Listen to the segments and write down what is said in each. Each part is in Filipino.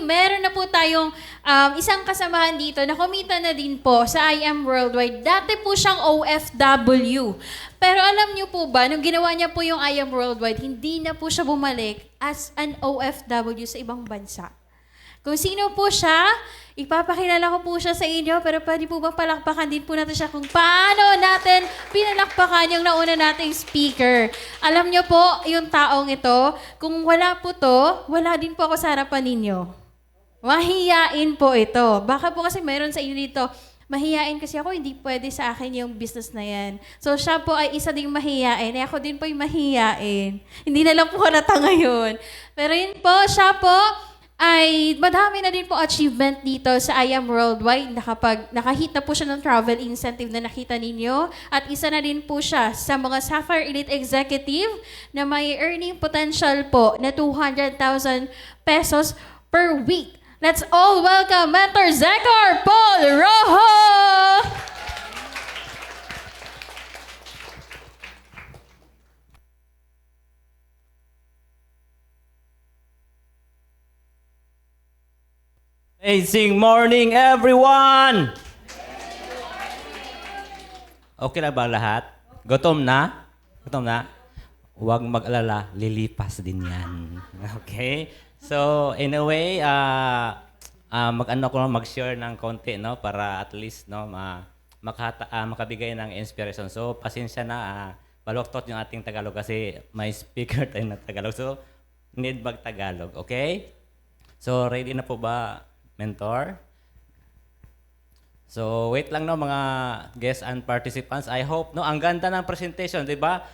meron na po tayong isang kasamahan dito na kumita na din po sa I Am Worldwide. Dati po siyang OFW. Pero alam niyo po ba, nung ginawa niya po yung I Am Worldwide, hindi na po siya bumalik as an OFW sa ibang bansa. Kung sino po siya, ipapakilala ko po siya sa inyo, pero pwede po ba palakpakan din po natin siya kung paano natin pinalakpakan yung nauna nating speaker. Alam niyo po, yung taong ito, kung wala po to, wala din po ako sa harapan ninyo. Mahiyain po ito. Baka po kasi meron sa inyo dito, mahiyain kasi ako, hindi pwede sa akin yung business na yan. So siya po ay isa ding mahiyain. Ako din po yung mahiyain. Hindi na lang po halata ngayon. Pero yun po, siya po, ay madami na din po achievement dito sa I Am Worldwide. Nakahit na po siya ng travel incentive na nakita ninyo. At isa na din po siya sa mga Sapphire Elite Executive na may earning potential po na 200,000 pesos per week. Let's all welcome Mentor Zekar Paul Rojo! Amazing morning, everyone! Okay na ba lahat? Gutom na? Gutom na? Huwag mag-alala, lilipas din yan. Okay? So, in a way, mag-share ng konti, no? Para at least, no, makabigay ng inspiration. So, pasensya na, baloktot yung ating Tagalog kasi may speaker tayo na Tagalog. So, need mag-Tagalog, okay? So, ready na po ba, Mentor? So, wait lang no mga guests and participants. I hope, no, ang ganda ng presentation, di ba?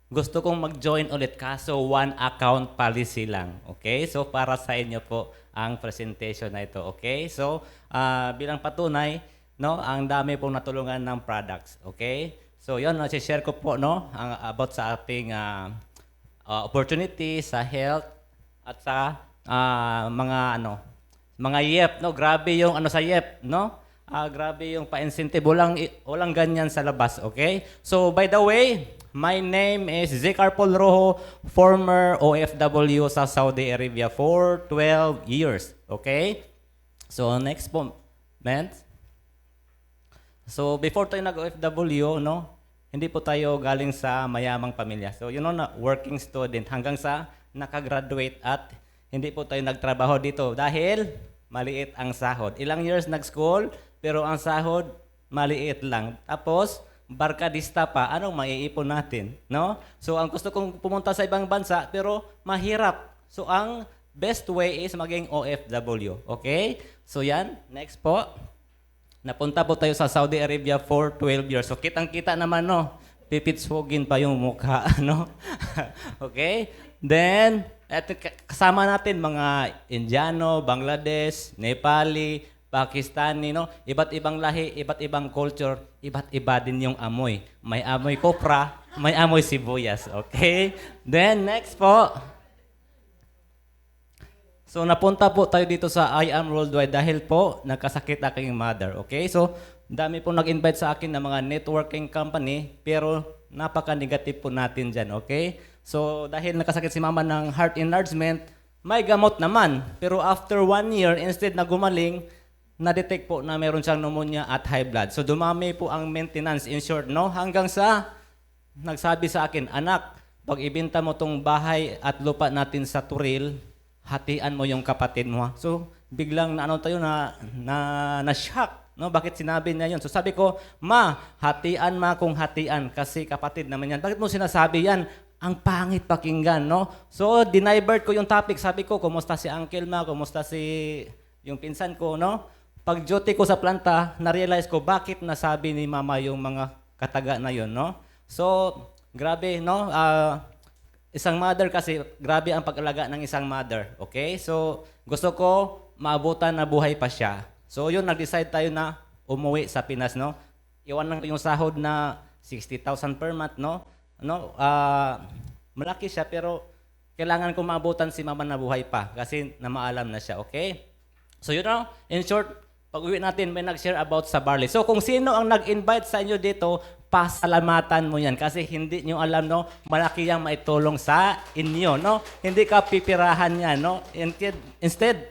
Gusto kong mag-join ulit kaso one account policy lang. Okay? So, para sa inyo po ang presentation na ito. Okay? So, bilang patunay, no, ang dami pong natulungan ng products. Okay? So, yun, share ko po, no, about sa ating opportunity sa health at sa mga YEP, no? Grabe yung sa YEP, no? Grabe yung pa-incentive. Walang ganyan sa labas, okay? So, by the way, my name is Zekar Paul Rojo, former OFW sa Saudi Arabia for 12 years, okay? So, next po, man. So, before tayo nag-OFW, no? Hindi po tayo galing sa mayamang pamilya. So, working student hanggang sa nakagraduate at hindi po tayo nagtrabaho dito dahil maliit ang sahod. Ilang years nag-school, pero ang sahod maliit lang. Tapos, barkadista pa, anong maiipon natin? No? So, ang gusto kong pumunta sa ibang bansa, pero mahirap. So, ang best way is maging OFW. Okay? So, yan. Next po. Napunta po tayo sa Saudi Arabia for 12 years. So, kitang-kita naman, no? Pipitsugin pa yung mukha, no? Okay? Then, kasama natin mga Indiano, Bangladesh, Nepali, Pakistani, no? Iba't ibang lahi, iba't ibang culture, iba't iba din yung amoy. May amoy kopra, may amoy sibuyas. Okay? Then, next po. So, napunta po tayo dito sa I Am Worldwide dahil po nagkasakit aking mother. Okay? So, dami po nag-invite sa akin ng mga networking company, pero napaka-negative po natin dyan. Okay? So, dahil nakasakit si mama ng heart enlargement, may gamot naman. Pero after 1 year, instead na gumaling, na-detect po na meron siyang pneumonia at high blood. So, dumami po ang maintenance in short, no? Hanggang sa nagsabi sa akin, anak, pag ibenta mo tong bahay at lupa natin sa Turil, hatian mo yung kapatid mo. So, biglang na-shock. No, bakit sinabi niya yun? So sabi ko, ma, hatian kung hatian kasi kapatid naman yan. Bakit mo sinasabi yan? Ang pangit pakinggan, no? So, dinivert ko yung topic. Sabi ko, kumusta si Uncle Ma? Kumusta yung pinsan ko, no? Pag duty ko sa planta, na-realize ko bakit nasabi ni mama yung mga kataga na yun, no? So, grabe, no? Isang mother kasi, grabe ang pag-alaga ng isang mother, okay? So, gusto ko maabutan na buhay pa siya. So, yun, nag-decide tayo na umuwi sa Pinas, no? Iwan lang yung sahod na 60,000 per month, no? Malaki siya, pero kailangan ko maabutan si mama na buhay pa kasi namaalam na siya, okay? So, yun, no? In short, pag-uwi natin, may nag-share about sa barley. So, kung sino ang nag-invite sa inyo dito, pasalamatan mo yan kasi hindi nyo alam, no? Malaki yung maitulong sa inyo, no? Hindi ka pipirahan yan, no? Instead,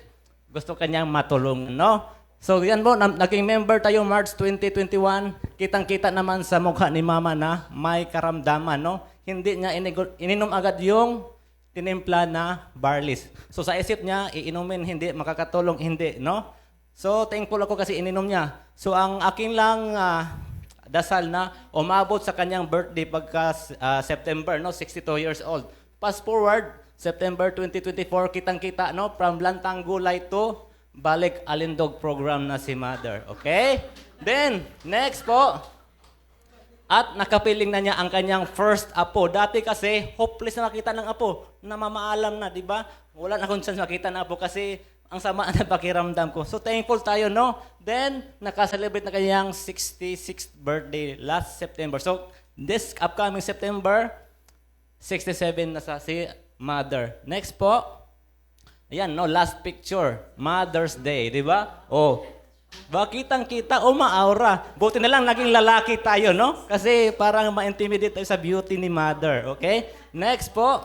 gusto kanyang matulungan, no? So yan po, naging member tayo March 2021. Kitang-kita naman sa mukha ni Mama na may karamdaman, no? Hindi niya ininom agad yung tinimpla na barley. So sa isip niya, iinumin, hindi, makakatulong, hindi, no? So thankful ako kasi ininom niya. So ang aking lang dasal na umabot sa kanyang birthday pagka September, no? 62 years old. Fast forward, September 2024, kitang-kita, no? From Lantang Gulay to Balik Alindog program na si Mother. Okay? Then, next po. At nakapiling na niya ang kanyang first apo. Dati kasi, hopeless na makita ng apo. Namamaalam na, di ba? Wala na akong chance makita ng apo kasi ang sama na pakiramdam ko. So, thankful tayo, no? Then, nakaselebrate na kanyang 66th birthday last September. So, this upcoming September, 67 na sa si Mother. Next po. Ayan, no, last picture. Mother's Day, di ba? Oh, bakitang-kita, umaaura. Buti na lang naging lalaki tayo, no? Kasi parang ma-intimidate tayo sa beauty ni Mother, okay? Next po.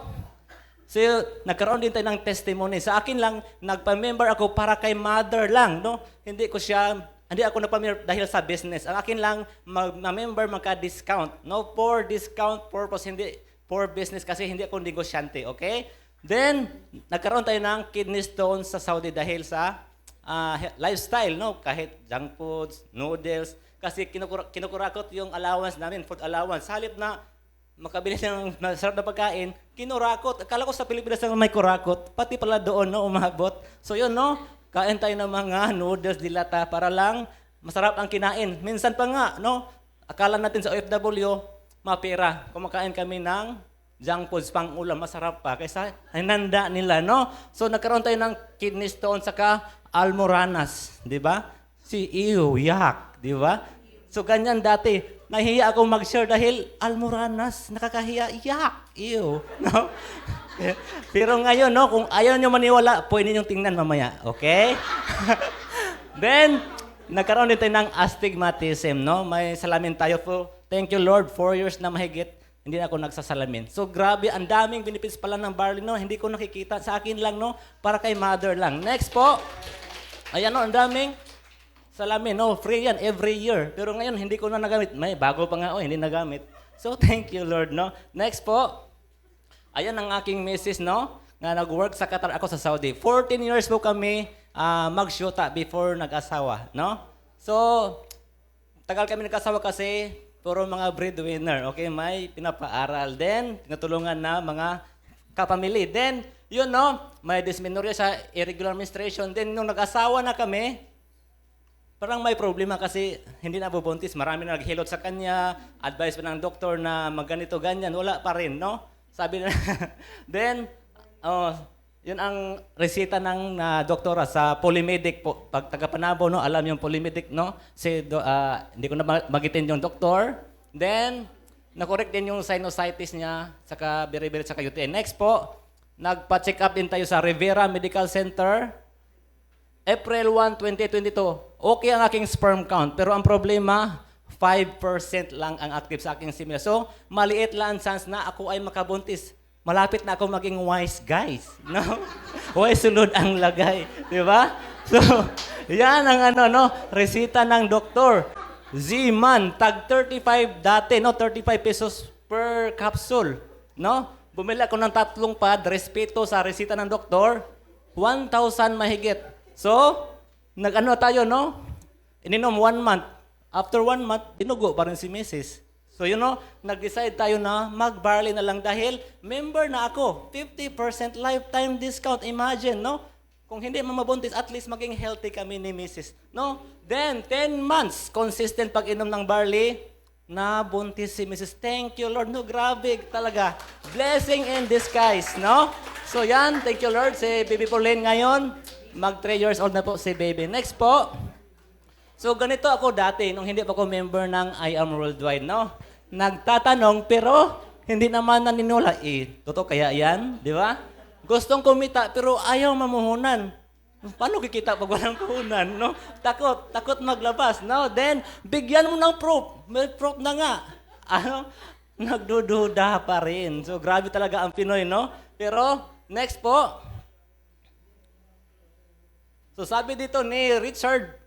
So, nagkaroon din tayo ng testimony. Sa akin lang, nagpa-member ako para kay Mother lang, no? Hindi ako nagpa-member dahil sa business. Ang akin lang, mag-member magka-discount, no? For discount purpose, hindi for business kasi hindi ako negosyante, okay? Then, nagkaroon tayo ng kidney stones sa Saudi dahil sa lifestyle, no? Kahit junk foods, noodles, kasi kinukurakot yung allowance namin, food allowance. Sa halip na makabili ng masarap na pagkain, kinurakot. Akala ko sa Pilipinas na may kurakot, pati pala doon, no, umabot. So yun, no, kain tayo ng mga noodles dilata para lang masarap ang kinain. Minsan pa nga, no, akala natin sa OFW, mapira. Kumakain kami ng junk foods pang ulam, masarap pa kaysa hinanda nila, no? So nagkaroon tayo ng kidney stone saka almoranas, di ba? Yak, di ba? So ganyan dati, nahihiya ako mag-share dahil almoranas, nakakahiya, yak, no? Pero ngayon, no, kung ayaw nyo maniwala, pwede nyo tingnan mamaya, okay? Then, nagkaroon din tayo ng astigmatism, no? May salamin tayo po. Thank you, Lord, 4 years na mahigit. Hindi na ako nagsasalamin. So grabe, ang daming benefits pala ng barley, no? Hindi ko nakikita. Sa akin lang, no? Para kay Mother lang. Next po. Ayan, no? Ang daming salamin, no? Free yan every year. Pero ngayon, hindi ko na nagamit. May bago pa nga, hindi nagamit. So thank you, Lord, no? Next po. Ayan ang aking missus, no? Nga nag-work sa Qatar, ako sa Saudi. 14 years po kami mag-shoota before nag-asawa, no? So, tagal kami nag-asawa kasi puro mga breadwinner, okay? May pinapaaral. Then, tinutulungan na mga kapamilya. Then, yun, no? May dysmenorrhea sa irregular menstruation. Then, nung nag-asawa na kami, parang may problema kasi hindi na bubuntis. Marami na naghilot sa kanya. Advice pa ng doktor na magganito, ganyan. Wala pa rin, no? Sabi na. Then, yun ang resita ng doktora sa Polymedic po. Pag taga-Panabo, no, alam yung Polymedic, no? Hindi ko na magitin yung doktor. Then, na-correct din yung sinusitis niya, saka beriberi, saka UTI. Next po, nagpa-check up din tayo sa Rivera Medical Center. April 1, 2022. Okay ang aking sperm count, pero ang problema, 5% lang ang active sa aking semen. So, maliit lang ang chance na ako ay makabuntis. Malapit na ako maging wise guys, no? Wise sunod ang lagay, di ba? So, yan ang resita ng doktor. Z-Man, tag 35 dati, no? 35 pesos per capsule, no? Bumili ako ng 3 pad, respeto sa resita ng doktor, 1,000 mahigit. So, tayo, no? Ininom 1 month. After 1 month, dinugo pa rin si Mrs. So, nag-decide tayo na mag-barley na lang dahil member na ako. 50% lifetime discount. Imagine, no? Kung hindi mamabuntis, at least maging healthy kami ni Mrs. No? Then, 10 months, consistent pag-inom ng barley, na buntis si Mrs. Thank you, Lord. No, grabe talaga. Blessing in disguise, no? So, yan. Thank you, Lord. Si Baby Pauline ngayon, mag 3 years old na po si baby. Next po. So, ganito ako dati, nung hindi pa ako member ng I Am Worldwide, no? Nagtatanong, pero hindi naman naninula. Totoo kaya yan? Di ba? Gustong kumita, pero ayaw mamuhunan. Paano kikita pag walang puhunan, no? Takot maglabas, no? Then, bigyan mo ng proof. May proof na nga. Nagdududa pa rin. So, grabe talaga ang Pinoy, no? Pero, next po. So sabi dito ni Richard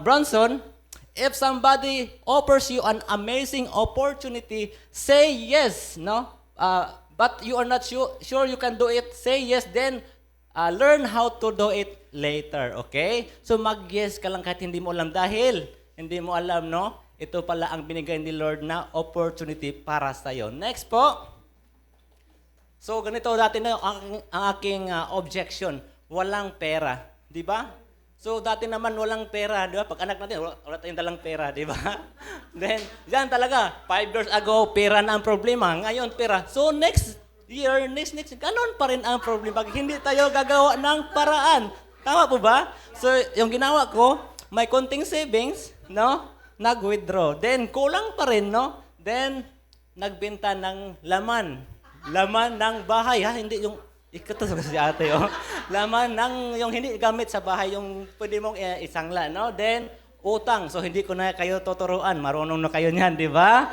Branson, if somebody offers you an amazing opportunity, say yes, no? But you are not sure you can do it, say yes, then learn how to do it later, okay? So mag-yes ka lang kahit hindi mo alam dahil hindi mo alam, no? Ito pala ang binigay ni Lord na opportunity para sa'yo. Next po. So ganito dati na ang aking objection, walang pera, di ba? So dati naman walang pera, di ba? Pag anak natin, wala tayong dalang pera, di ba? Then, yan talaga, 5 years ago, pera na ang problema. Ngayon, pera. So next year, next, ganun pa rin ang problema. Pag hindi tayo gagawa ng paraan. Tama po ba? So yung ginawa ko, may konting savings, no? Nag-withdraw. Then, kulang pa rin, no? Then, nagbenta ng laman. Laman ng bahay, ha? Hindi yung, ikaw si ate, oh. Laman ng, yung hindi gamit sa bahay, yung pwede mong isangla, no? Then, utang. So, hindi ko na kayo tuturuan. Marunong na kayo niyan, di ba?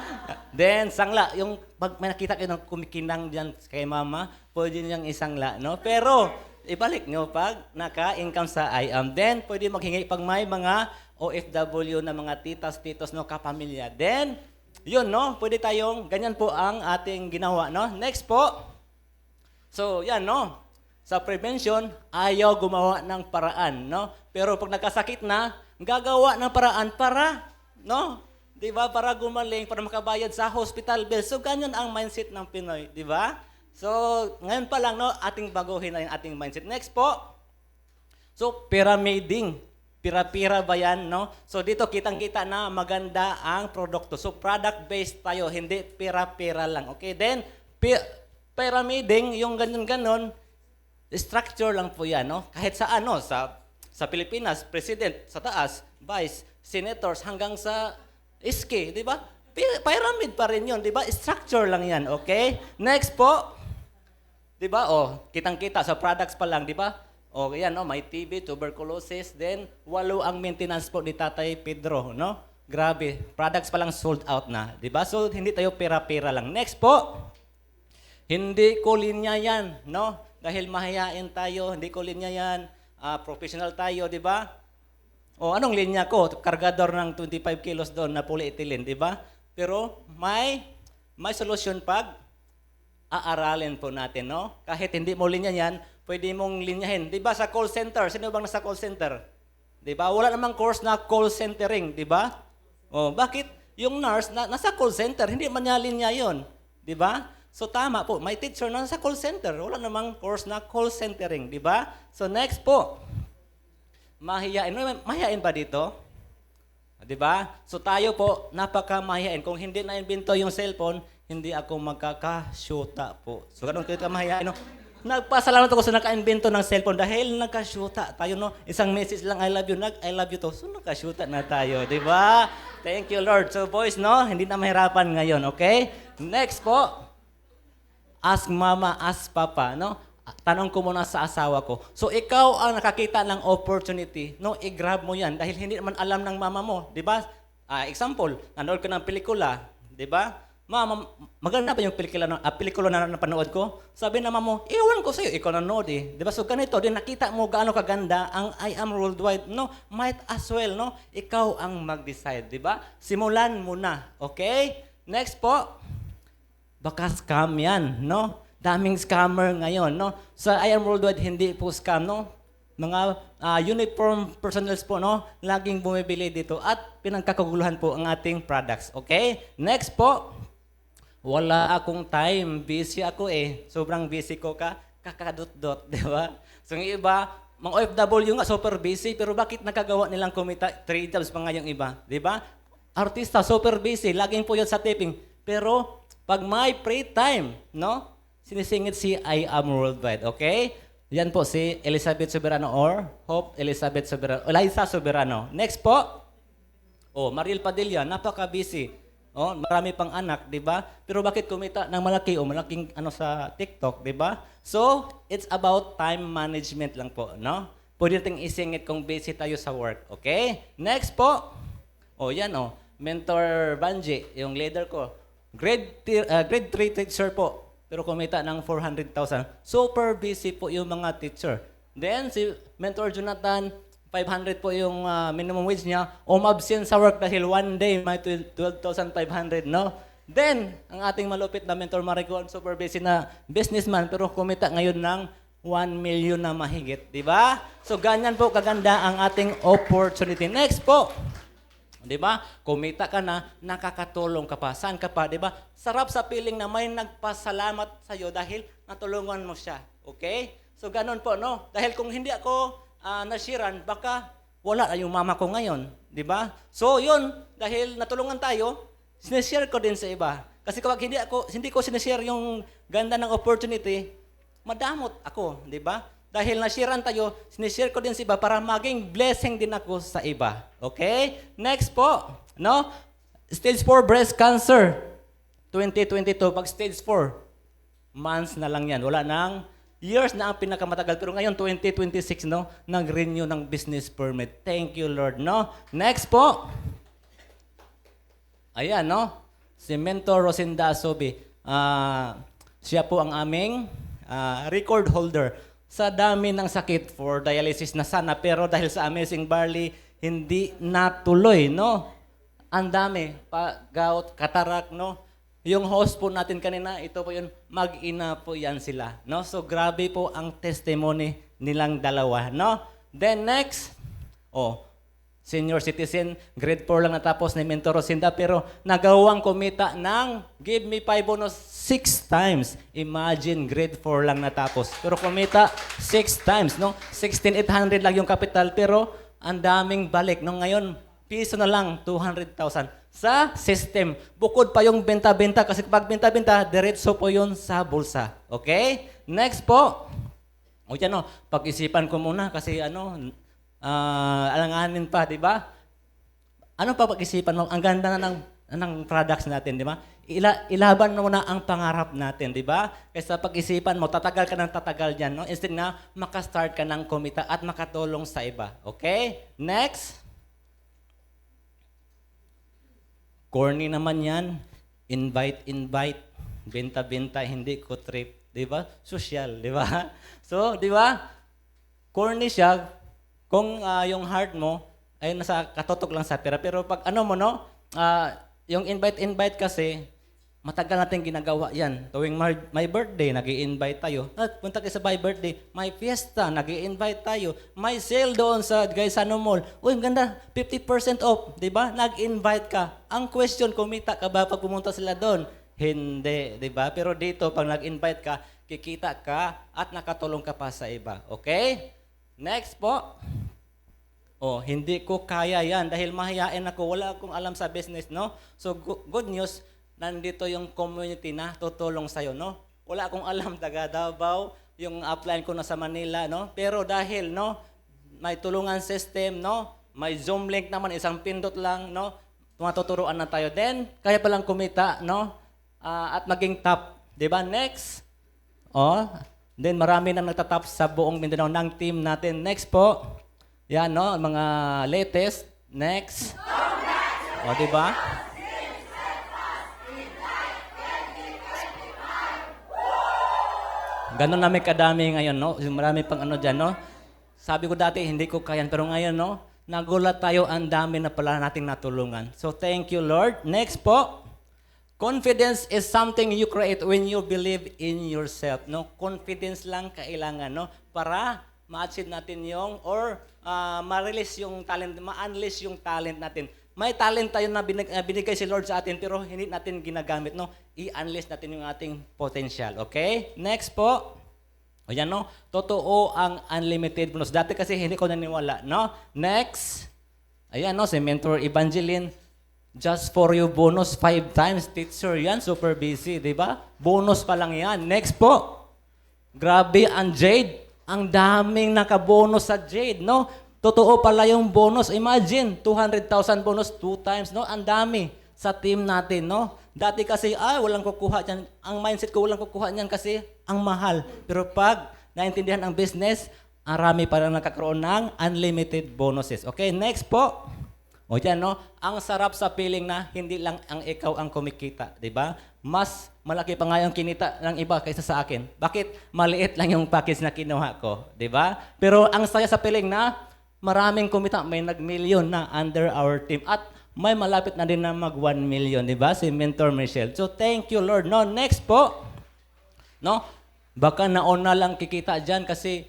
Then, sangla. Yung, pag may nakita kayo ng kumikinang diyan kay mama, pwede niyang isangla, no? Pero, ibalik nyo pag naka-income sa IAM. Then, pwede maghingi pag may mga OFW na mga titas, no, kapamilya. Then, yun, no? Pwede tayong, ganyan po ang ating ginawa, no? Next po. So, yan, no? Sa prevention, ayaw gumawa ng paraan, no? Pero pag nagkasakit na, gagawa ng paraan para, no? Di ba? Para gumaling, para makabayad sa hospital bill. So, ganyan ang mindset ng Pinoy, di ba? So, ngayon pa lang, no? Ating baguhin na yung ating mindset. Next po. So, pyramiding. Pira-pira ba yan, no? So dito kitang-kita na maganda ang produkto. So product-based tayo, hindi pira-pira lang. Okay, then pyramiding, yung ganun-ganon, structure lang po yan, no? Kahit sa ano, sa Pilipinas, president, sa taas, vice, senators, hanggang sa iski, di ba? Pyramid pa rin yun, di ba? Structure lang yan, okay? Next po, di ba? Oh, kitang-kita sa products pa lang, di ba? O yan, no? May TB, tuberculosis, then 8 ang maintenance po ni Tatay Pedro, no? Grabe, products pa lang sold out na, di ba? So hindi tayo pera-pera lang. Next po, hindi ko linya yan, no? Dahil mahihain tayo, hindi ko linya yan, professional tayo, di ba? O anong linya ko? Kargador ng 25 kilos doon na polyethylene, di ba? Pero may solusyon pag aaralin po natin, no? Kahit hindi mo linya yan, pwede mong linyahin. Di ba sa call center? Sino bang nasa call center? Di ba? Wala namang course na call centering, di ba? O, bakit? Yung nurse nasa call center, hindi man niya linya yun. Di ba? So tama po, may teacher na nasa call center. Wala namang course na call centering, di ba? So next po, mahihain. Mahihain ba dito? Di ba? So tayo po, napaka-mahihain. Kung hindi na-invento yung cellphone, hindi ako magkakashuta po. So ganun kayo ka-mahihain, no? Nagpasalamat ako sa naka-invento ng cellphone dahil nagka-shoota tayo, no? Isang message lang, I love you, I love you to. So nagka-shoota na tayo, di ba? Thank you, Lord. So boys, no? Hindi na mahirapan ngayon, okay? Next po, ask mama, ask papa, no? Tanong ko muna sa asawa ko. So ikaw ang nakakita ng opportunity, no? I-grab mo yan dahil hindi naman alam ng mama mo, di ba? Example, nanood ka ng pelikula, di ba? Mama, maganda ba yung pelikula na napanood ko? Sabi na mama mo, iwan ko sa'yo, ikaw nanood eh. Di ba? So ganito, din nakita mo gaano kaganda ang I Am Worldwide. No, might as well, no? Ikaw ang mag-decide, di ba? Simulan mo na, okay? Next po, baka scam yan, no? Daming scammer ngayon, no? Sa I Am Worldwide, hindi po scam, no? Mga uniform personnels po, no? Laging bumibili dito at pinagkakaguluhan po ang ating products, okay? Next po, wala akong time. Busy ako eh. Sobrang busy ko kakadot-dot, di ba? So yung iba, mga OFW nga, super busy, pero bakit nakagawa nilang kumita? 3 jobs pa nga yung iba, di ba? Artista, super busy, laging po yun sa taping. Pero, pag may free time, no? Sinisingit si I Am Worldwide, okay? Yan po si Elizabeth Soberano or Hope Elizabeth Soberano. Eliza Soberano. Next po, Mariel Padilla, napaka-busy. Marami pang anak, 'di ba? Pero bakit kumita ng malaki o malaking sa TikTok, 'di ba? So, it's about time management lang po, no? Pwede nating isingit kung busy tayo sa work, okay? Next po. Yan Mentor Banji, yung leader ko. Grade 3 teacher po, pero kumita ng 400,000. Super busy po yung mga teacher. Then, si Mentor Jonathan, 500 po yung minimum wage niya. Umabsent sa work dahil one day may 12,500, no? Then, ang ating malupit na Mentor Marico, super busy na businessman, pero kumita ngayon ng 1 million na mahigit, di ba? So, ganyan po kaganda ang ating opportunity. Next po, di ba? Kumita ka na, nakakatulong ka pa. Saan ka pa, di ba? Sarap sa feeling na may nagpasalamat sa iyo dahil natulungan mo siya. Okay? So, ganun po, no? Dahil kung hindi ako nasiran, baka wala na yung mama ko ngayon. Di ba? So, yun, dahil natulungan tayo, sinishare ko din sa iba. Kasi kapag hindi ko sinishare yung ganda ng opportunity, madamot ako, di ba? Dahil nasharean tayo, sinishare ko din sa iba para maging blessing din ako sa iba. Okay? Next po, no? Stage 4 breast cancer. 2022, pag stage 4, months na lang yan. Wala nang years na ang pinakamatagal. Pero ngayon, 2026, no? Nag-renew ng business permit. Thank you, Lord, no? Next po. Ayan, no? Si Mentor Rosinda Asobi. Siya po ang aming record holder sa dami ng sakit for dialysis na sana. Pero dahil sa Amazing Barley, hindi natuloy, no? Ang dami. Gout, katarak, no? Yung host po natin kanina, ito po yun, mag-ina po yan sila, no? So, grabe po ang testimony nilang dalawa, no? Then next, senior citizen, grade 4 lang natapos ni Mentor Rosinda, pero nagawang kumita ng give me 5 bonus 6 times. Imagine, grade 4 lang natapos. Pero kumita 6 times, no? 16,800 lang yung capital, pero ang daming balik. No, ngayon, piso na lang, 200,000 sa system. Bukod pa yung benta-benta, kasi kapag benta-benta, diretso po yun sa bulsa. Okay? Next po. O yan, no, pag-isipan ko muna kasi alanganin pa, di ba? Ano pa pag-isipan mo? Ang ganda na ng products natin, di ba? Ilaban mo na ang pangarap natin, di ba? Kaysa pag-isipan mo, tatagal ka ng tatagal dyan, no? Instead na makastart ka ng kumita at makatulong sa iba. Okay? Next. Corny naman yan. Invite. Benta-benta, hindi ko trip. Di ba? Social, di ba? So, di ba? Corny siya kung yung heart mo ay nasa katotok lang sa pera. Pero pag yung invite kasi, matagal natin ginagawa yan. Tuwing my birthday, nag-i-invite tayo. At punta kayo sa my birthday, may fiesta, nag-i-invite tayo. May sale doon sa Gaisano Mall. Uy, ang ganda, 50% off. Di ba? Nag-invite ka. Ang question, kumita ka ba pag pumunta sila doon? Hindi, di ba? Pero dito, pag nag-invite ka, kikita ka at nakatulong ka pa sa iba. Okay? Next po. Hindi ko kaya yan dahil mahihain ako. Wala akong alam sa business, no? So, good news, nandito yung community na tutulong sa'yo, no? Wala akong alam, taga Davao, yung upline ko na sa Manila, no? Pero dahil, no, may tulungan system, no? May Zoom link naman, isang pindot lang, no? Matuturuan na tayo. Then, kaya palang kumita, no? At maging top. Diba? Next. Then, marami na nagtatap sa buong Mindanao ng team natin. Next po. Yan, no? Mga latest. Next. Diba? Ganon na may kadami ngayon, no? Marami pang dyan, no? Sabi ko dati, hindi ko kayan. Pero ngayon, no? Nagulat tayo, ang dami na pala nating natulungan. So, thank you, Lord. Next po. Confidence is something you create when you believe in yourself, no? Confidence lang kailangan, no? Para ma-achieve natin yung, ma-release yung talent, ma-unleash yung talent natin. May talent tayo na binigay si Lord sa atin, pero hindi natin ginagamit, no? I-unleash natin yung ating potential, okay? Next po. Yan, no? Totoo ang unlimited bonus. Dati kasi hindi ko naniwala, no? Next. Ayan, no? Si Mentor Evangeline. Just for you bonus 5 times. Teacher yan, super busy, di ba? Bonus pa lang yan. Next po. Grabe ang Jade. Ang daming nakabonus sa Jade, no? Totoo pala yung bonus. Imagine, 200,000 bonus 2 times, no? Ang dami sa team natin, no? Dati kasi, walang kukuha dyan. Ang mindset ko, walang kukuha niyan kasi ang mahal. Pero pag naintindihan ang business, arami parang nakakaroon ng unlimited bonuses. Okay, next po. Yan, no? Ang sarap sa feeling na hindi lang ang ikaw ang kumikita, di ba? mas malaki pa nga yung kinita ng iba kaysa sa akin. Bakit? Maliit lang yung package na kinuha ko, di ba? Pero ang saya sa piling na maraming kumita, may nag-million na under our team. At may malapit na din na mag 1 million, di ba? Si Mentor Michelle. So thank you, Lord. No, next po. No? Baka nauna lang kikita dyan kasi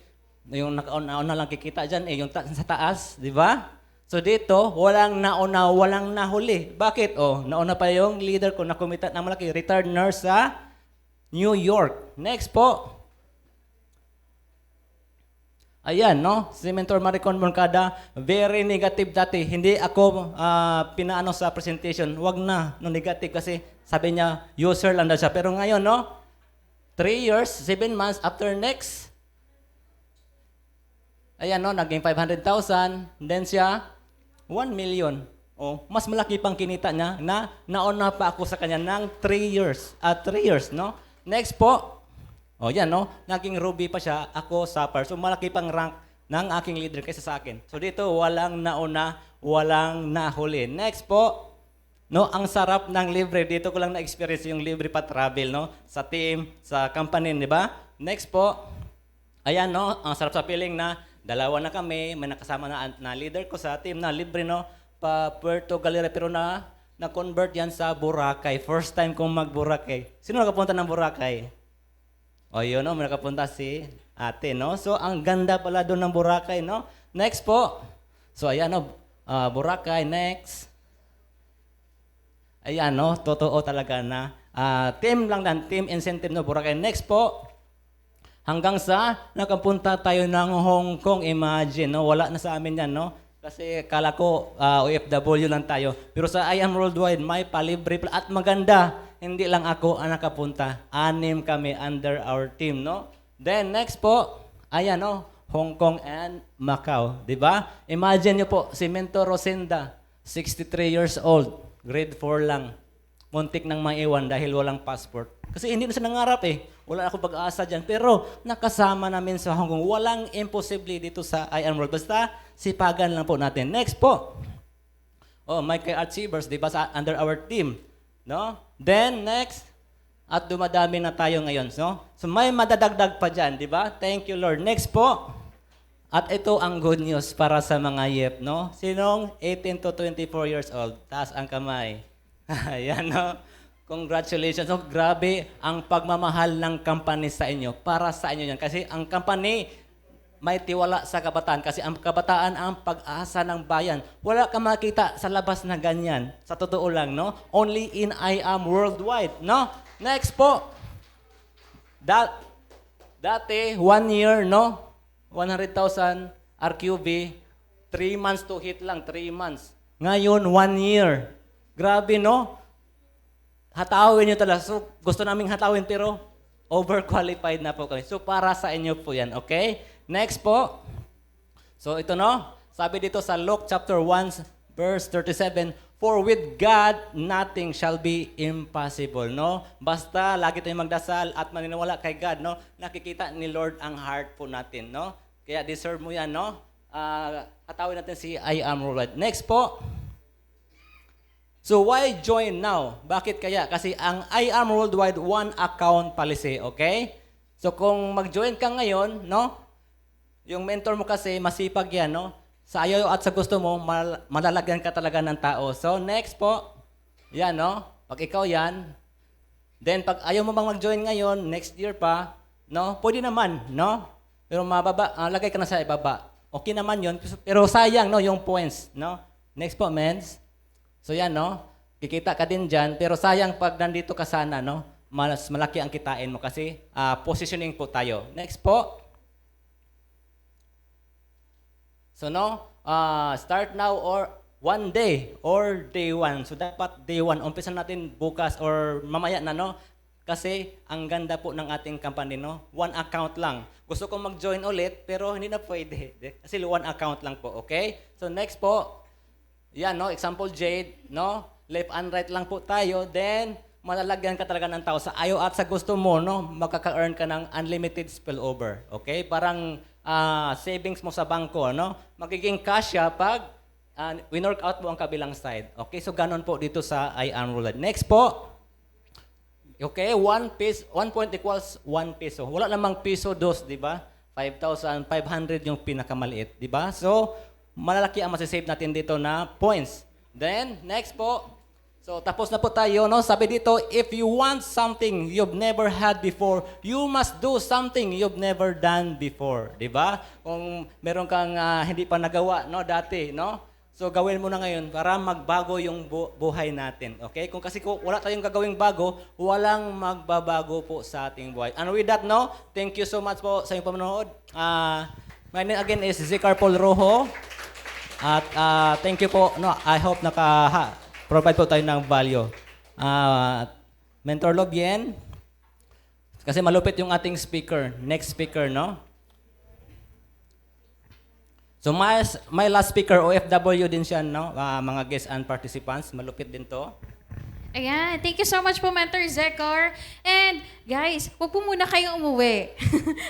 yung nauna lang kikita dyan yung sa taas, di ba? So dito, walang nauna, walang nahuli. Bakit? Oh, nauna pa yung leader ko na kumita ng malaki, retired nurse sa New York. Next po. Ayan, no? Si Mentor Maricon Moncada, very negative dati. Hindi ako pinaano sa presentation. Wag na, no, negative kasi sabi niya, user lang daw siya. Pero ngayon, no? 3 years, 7 months after next. Ayan, no? Naging 500,000. Then siya, 1 million. Oh, mas malaki pang kinita niya na nauna pa ako sa kanya ng 3 years. 3 years, no? Next po. Oh, yan, no? Naging Ruby pa siya, ako Sapphire. So, malaki pang rank ng aking leader kaysa sa akin. So, dito, walang nauna, walang nahuli. Next po. No, ang sarap ng libre. Dito ko lang na-experience yung libre pa travel, no? Sa team, sa company, di ba? Next po. Ayan, no? Ang sarap sa feeling na dalawa na kami, may nakasama na leader ko sa team na libre, no? Pa Puerto Galera, pero na-convert yan sa Boracay. First time kong mag-Boracay. Sino nakapunta ng Boracay? O yun, no? May nakapunta si ate, no? So, ang ganda pala doon ng Boracay, no? Next po. So, ayan, no? Boracay, next. Ayan, no? Totoo talaga na team lang dan, team incentive, no? Boracay. Next po. Hanggang sa nakapunta tayo ng Hong Kong, imagine, no? Wala na sa amin yan, no? Kasi kala ko OFW lang tayo. Pero sa I Am Worldwide, may palibre at maganda. Hindi lang ako ang nakapunta. 6 kami under our team, no? Then next po, ayan, no? Hong Kong and Macau, di ba? Imagine nyo po, si Mentor Rosenda, 63 years old, grade 4 lang. Muntik nang maiwan dahil walang passport. Kasi hindi na siya nangarap eh. Wala ako pag-asa dyan. Pero nakasama namin sa Hong Kong. Walang imposible dito sa I Am World. Basta sipagan lang po natin. Next po. Oh, Michael Archivers, di ba, sa under our team. No? Then, next. At dumadami na tayo ngayon. No? So may madadagdag pa dyan, di ba? Thank you, Lord. Next po. At ito ang good news para sa mga YEP, no? Sinong 18 to 24 years old? Taas ang kamay. Ayan, no? Congratulations. So, grabe ang pagmamahal ng company sa inyo. Para sa inyo yan. Kasi ang company may tiwala sa kabataan. Kasi ang kabataan ang pag-asa ng bayan. Wala ka makita sa labas na ganyan. Sa totoo lang, no? Only in I Am Worldwide, no? Next po. Dati, 1 year, no? 100,000 RQB. 3 months to hit lang. 3 months. Ngayon, 1 year. Grabe, no? Hatawin nyo talaga. So, gusto naming hatawin, pero overqualified na po kami. So, para sa inyo po yan, okay? Next po. So, ito, no? Sabi dito sa Luke chapter 1, verse 37, for with God, nothing shall be impossible, no? Basta, lagi tayong magdasal at maniniwala kay God, no? Nakikita ni Lord ang heart po natin, no? Kaya deserve mo yan, no? Hatawin natin si I Am Worldwide. Next po. So why join now? Bakit kaya? Kasi ang I Am Worldwide one account policy, okay? So kung mag-join ka ngayon, no? Yung mentor mo kasi masipag yan, no? Sa ayaw at sa gusto mo, malalagyan ka talaga ng tao. So next po, yan, no? Pag ikaw yan, then pag ayaw mo bang mag-join ngayon, next year pa, no? Pwede naman, no? Pero mababa, lagay ka na sa ibaba. Okay naman yun, pero sayang, no? Yung points, no? Next po, mens. So yan, no? Kikita ka din dyan, pero sayang pag nandito ka sana, no? Mas malaki ang kitain mo kasi positioning po tayo. Next po. So no, start now or one day or day one. So dapat day one. Umpisa natin bukas or mamaya na, no? Kasi ang ganda po ng ating company, no? One account lang. Gusto kong mag-join ulit, pero hindi na pwede. Kasi one account lang po, okay? So next po. Yan, no? Example, Jade, no? Left and right lang po tayo. Then, malalagyan ka talaga ng tao sa ayaw at sa gusto mo, no? Makaka-earn ka ng unlimited spillover. Okay? Parang savings mo sa bangko, no? Magiging cash siya pag winork out mo ang kabilang side. Okay? So, ganon po dito sa I Am Worldwide. Next po. Okay, 1 point equals 1 peso. Wala namang piso dos, di ba? 5,500 yung pinakamaliit, di ba? So, malalaki ang masisave natin dito na points. Then, next po. So, tapos na po tayo, no? Sabi dito, if you want something you've never had before, you must do something you've never done before, di ba? Kung meron kang hindi pa nagawa, no, dati, no? So, gawin mo na ngayon para magbago yung buhay natin. Okay? Kung wala tayong gagawing bago, walang magbabago po sa ating buhay. And with that, no? Thank you so much po sa inyong panonood. My name again is Zicar Paul Rojo. At thank you po. No, I hope provide po tayo ng value. Mentor Lobien. Kasi malupit yung ating speaker. Next speaker, no? So my last speaker, OFW din siya, no? Mga guests and participants, malupit din to. Ayan, thank you so much po, Mentor Zechar. And guys, huwag po muna kayong umuwi.